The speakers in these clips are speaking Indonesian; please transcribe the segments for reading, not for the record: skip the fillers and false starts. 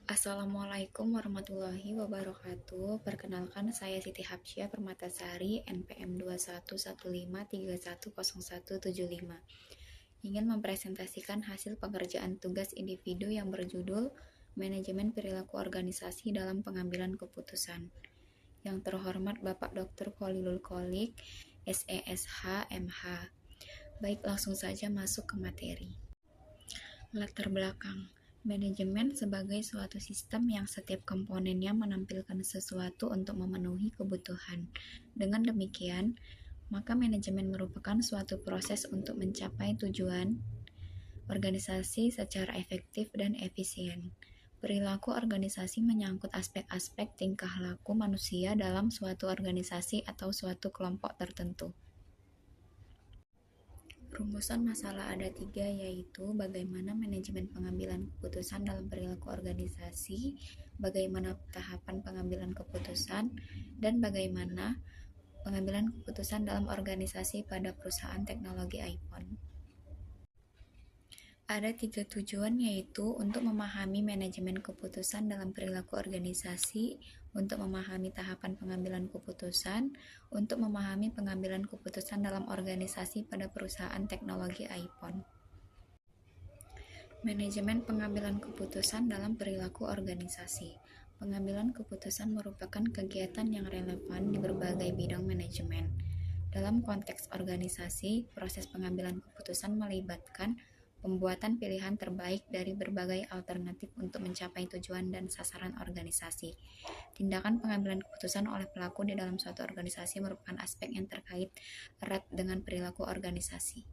Assalamualaikum warahmatullahi wabarakatuh. Perkenalkan, saya Siti Habsyah Permatasari, NPM 2115310175. Ingin mempresentasikan hasil pengerjaan tugas individu yang berjudul Manajemen Perilaku Organisasi dalam Pengambilan Keputusan. Yang terhormat Bapak Dr. Kholilul Kholik, SESH, MH. Baik, langsung saja masuk ke materi. Latar belakang. Manajemen sebagai suatu sistem yang setiap komponennya menampilkan sesuatu untuk memenuhi kebutuhan. Dengan demikian, maka manajemen merupakan suatu proses untuk mencapai tujuan organisasi secara efektif dan efisien. Perilaku organisasi menyangkut aspek-aspek tingkah laku manusia dalam suatu organisasi atau suatu kelompok tertentu. Rumusan masalah ada 3, yaitu bagaimana manajemen pengambilan keputusan dalam perilaku organisasi, bagaimana tahapan pengambilan keputusan, dan bagaimana pengambilan keputusan dalam organisasi pada perusahaan teknologi iPhone. Ada 3 tujuan, yaitu untuk memahami manajemen keputusan dalam perilaku organisasi, untuk memahami tahapan pengambilan keputusan, untuk memahami pengambilan keputusan dalam organisasi pada perusahaan teknologi iPhone. Manajemen pengambilan keputusan dalam perilaku organisasi. Pengambilan keputusan merupakan kegiatan yang relevan di berbagai bidang manajemen. Dalam konteks organisasi, proses pengambilan keputusan melibatkan pembuatan pilihan terbaik dari berbagai alternatif untuk mencapai tujuan dan sasaran organisasi. Tindakan pengambilan keputusan oleh pelaku di dalam suatu organisasi merupakan aspek yang terkait erat dengan perilaku organisasi.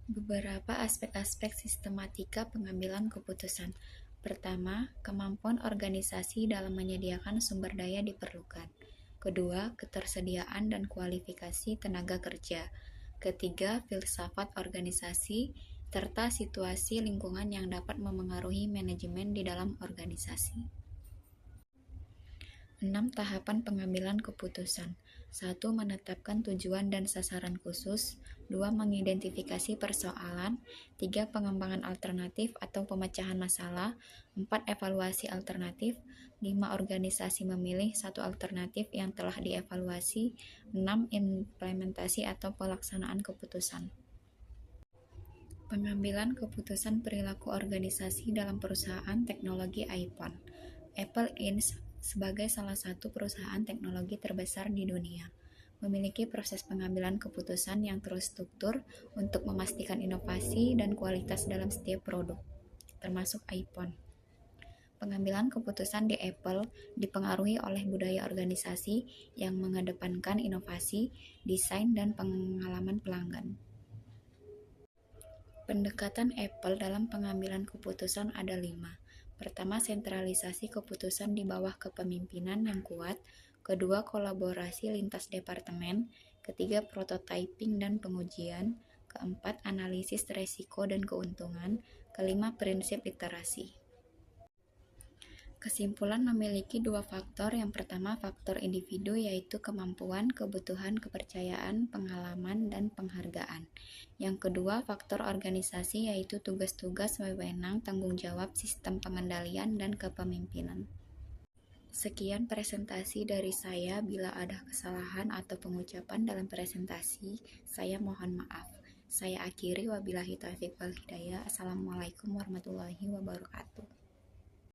Beberapa aspek-aspek sistematika pengambilan keputusan. Pertama, kemampuan organisasi dalam menyediakan sumber daya diperlukan. Kedua, ketersediaan dan kualifikasi tenaga kerja. Ketiga, filsafat organisasi, serta situasi lingkungan yang dapat memengaruhi manajemen di dalam organisasi. 6. Tahapan pengambilan keputusan. 1. Menetapkan tujuan dan sasaran khusus. 2. Mengidentifikasi persoalan. 3. Pengembangan alternatif atau pemecahan masalah. 4. Evaluasi alternatif. 5. Organisasi memilih satu alternatif yang telah dievaluasi. 6. Implementasi atau pelaksanaan keputusan. Pengambilan keputusan perilaku organisasi dalam perusahaan teknologi iPhone. Apple Inc. sebagai salah satu perusahaan teknologi terbesar di dunia, memiliki proses pengambilan keputusan yang terstruktur untuk memastikan inovasi dan kualitas dalam setiap produk, termasuk iPhone. Pengambilan keputusan di Apple dipengaruhi oleh budaya organisasi yang mengedepankan inovasi, desain, dan pengalaman pelanggan. Pendekatan Apple dalam pengambilan keputusan ada 5. Pertama, sentralisasi keputusan di bawah kepemimpinan yang kuat. Kedua, kolaborasi lintas departemen. Ketiga, prototyping dan pengujian. Keempat, analisis resiko dan keuntungan. Kelima, prinsip iterasi. Kesimpulan memiliki 2 faktor. Yang pertama, faktor individu, yaitu kemampuan, kebutuhan, kepercayaan, pengalaman, dan penghargaan. Yang kedua, faktor organisasi, yaitu tugas-tugas, wewenang, tanggung jawab, sistem pengendalian, dan kepemimpinan. Sekian presentasi dari saya. Bila ada kesalahan atau pengucapan dalam presentasi, saya mohon maaf. Saya akhiri, wabillahi taufiq wal hidayah. Assalamualaikum warahmatullahi wabarakatuh.